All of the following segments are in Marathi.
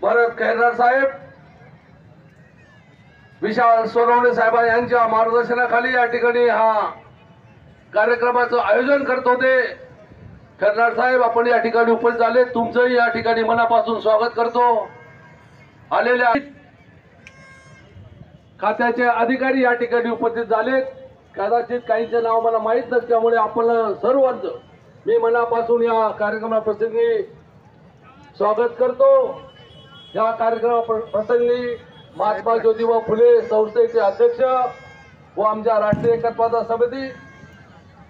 भरत खैरनार साहेब, विशाल सोनवणे साहेब यांच्या मार्गदर्शनाखाली या ठिकाणी हा कार्यक्रमाचं आयोजन करत होते. खैरनार साहेब आपण या ठिकाणी उपस्थित झाले, तुमचंही या ठिकाणी मनापासून स्वागत करतो. आलेल्या खात्याचे अधिकारी या ठिकाणी उपस्थित झालेत. कदाचित काहींचे नाव मला माहीत नसल्यामुळे आपण सर्वांचं मी मनापासून या कार्यक्रमाप्रसंगी स्वागत करतो. या कार्यक्रमाप्रसंगी महात्मा ज्योतिबा फुले संस्थेचे अध्यक्ष व आमच्या राष्ट्रीय एकात्मता समिती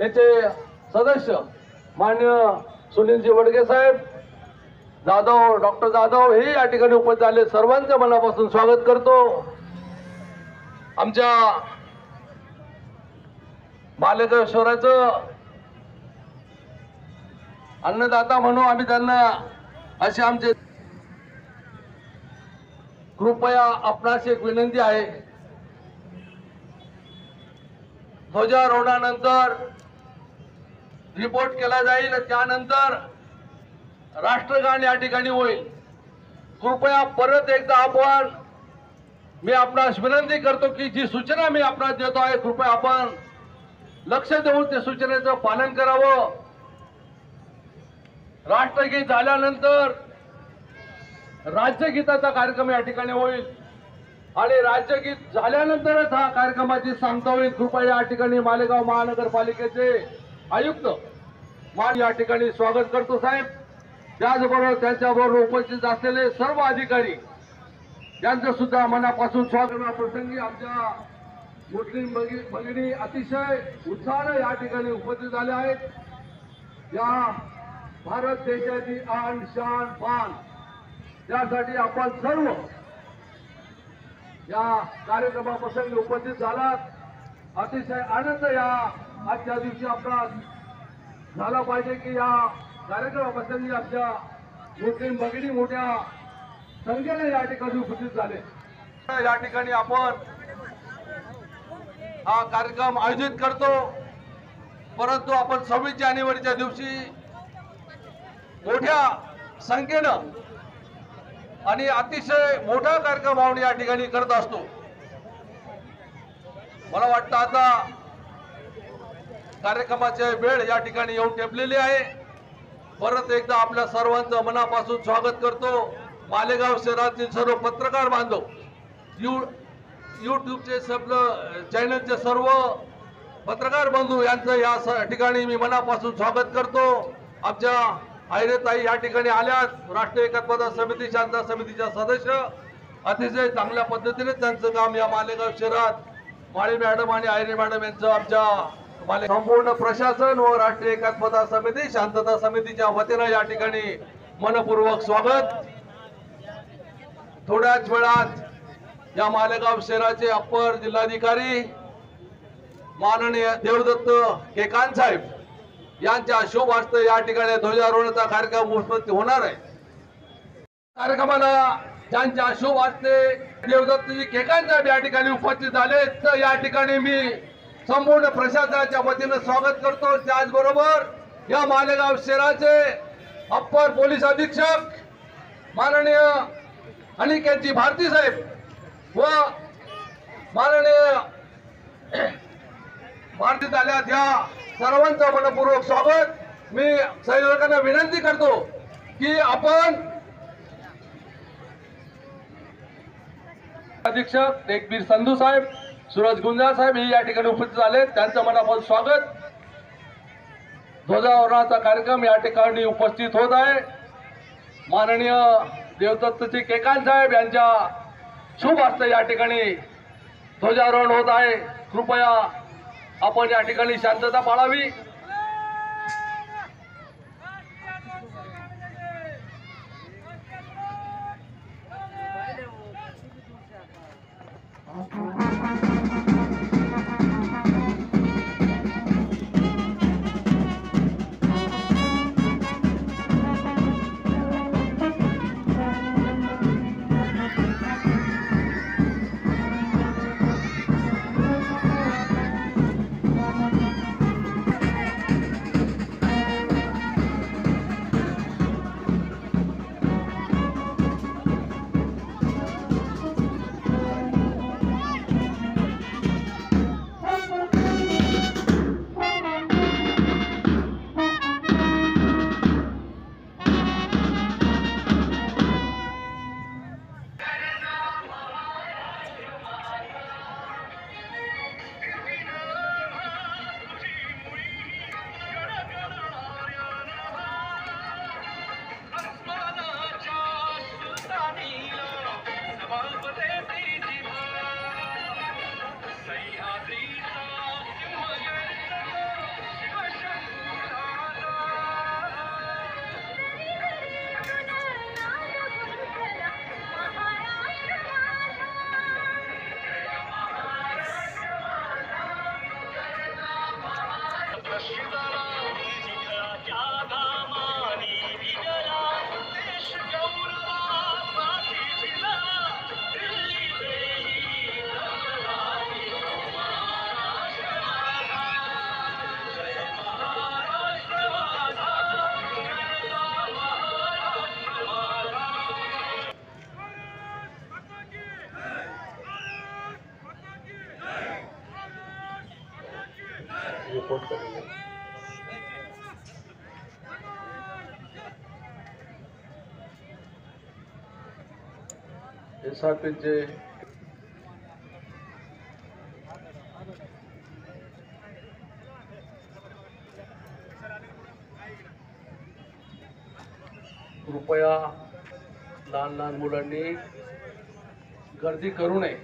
याचे सदस्य मान्य सुनीलजी वडगे साहेब, जाधव डॉक्टर जाधव हे या ठिकाणी उपस्थित झाले. सर्वांचं मनापासून स्वागत करतो. आमच्या मालेगाव शहराचं अन्नदाता म्हणून आम्ही त्यांना असे आमचे कृपया आपणास एक विनंती आहे. ध्वजारोहणानंतर रिपोर्ट केला जाईल, त्यानंतर राष्ट्रगान या ठिकाणी होईल. कृपया परत एकदा आपण मी आपणास विनंती करतो की जी सूचना मी आपणास देतो आहे कृपया आपण लक्ष देऊन त्या सूचनेचं पालन करावं. राष्ट्रगीत झाल्यानंतर राज्यगीताचा कार्यक्रम या ठिकाणी होईल आणि राज्यगीत झाल्यानंतरच हा कार्यक्रमाची सांगता होईल. कृपया या ठिकाणी मालेगाव महानगरपालिकेचे आयुक्त मान या ठिकाणी स्वागत करतो साहेब. त्याचबरोबर त्यांच्याबरोबर उपस्थित असलेले सर्व अधिकारी यांचं सुद्धा मनापासून स्वागत. प्रसंगी आमच्या मुस्लिम भगिनी अतिशय उत्साहाने या ठिकाणी उपस्थित झाल्या आहेत. या भारत देशाची आन शान पान त्यासाठी आपण सर्व या कार्यक्रमाप्रसंगी उपस्थित झालात. अतिशय आनंद या आजच्या दिवशी आपला झाला पाहिजे की या कार्यक्रमाप्रसंगी आमच्या मुस्लिम भगिनी मोठ्या संख्येने या ठिकाणी उपस्थित झाले. या ठिकाणी आपण हा कार्यक्रम आयोजित करतो, परंतु आपण 26 जानेवारीच्या दिवशी मोठ्या संख्येनं आणि अतिशय मोठा कार्यक्रम आपण या ठिकाणी करत असतो. मला वाटतं आता कार्यक्रमाचे वेळ या ठिकाणी येऊन ठेपलेली आहे. परत एकदा आपल्या सर्वांचं मनापासून स्वागत करतो. मालेगाव शहरातील सर्व पत्रकार बांधव, यूट्यूबचे चॅनलचे सर्व पत्रकार बंधू यांचं या ठिकाणी मी मनापासून स्वागत करतो. आमच्या आयरेताई या ठिकाणी आल्यात, राष्ट्रीय एकात्मता समिती शांतता समितीच्या सदस्य. अतिशय चांगल्या पद्धतीने त्यांचं काम या मालेगाव शहरात माळी मॅडम आणि आयरे मॅडम यांचं आमच्या संपूर्ण प्रशासन व राष्ट्रीय एकात्मता समिती शांतता समितीच्या वतीनं या ठिकाणी मनपूर्वक स्वागत. थोड्याच वेळात या मालेगाव शहराचे अप्पर जिल्हाधिकारी माननीय देवदत्त केकान साहेब यांच्या शुभ हस्ते या ठिकाणी ध्वजारोहणाचा कार्यक्रम उपस्थित होणार आहे. कार्यक्रमाला त्यांच्या शुभ हस्ते देवदत्तजी केकान साहेब या ठिकाणी उपस्थित झाले, तर या ठिकाणी मी संपूर्ण प्रशासनाच्या वतीनं स्वागत करतो. त्याचबरोबर या मालेगाव शहराचे अप्पर पोलीस अधीक्षक माननीय अनिकेतजी भारती साहेब व माननीय भारती झाल्यात या सर्वांचं मनपूर्वक स्वागत. मी सहयोगांना विनंती करतो की आपण अधीक्षक तेगबीर संधू साहेब, सूरज गुंजाळ साहेब हे या ठिकाणी उपस्थित झाले, त्यांचं मनापासून स्वागत. ध्वजारोहणाचा कार्यक्रम या ठिकाणी उपस्थित होत आहे. माननीय देवदत्तजी केकान साहेब यांच्या शुभ हस्ते या ठिकाणी ध्वजारोहण होत आहे. कृपया आपण या ठिकाणी शांतता पाळावी. रिपोर्ट करेंगे। एसआरपीचे कृपया लहान लहान मुलांनी गर्दी करू नये।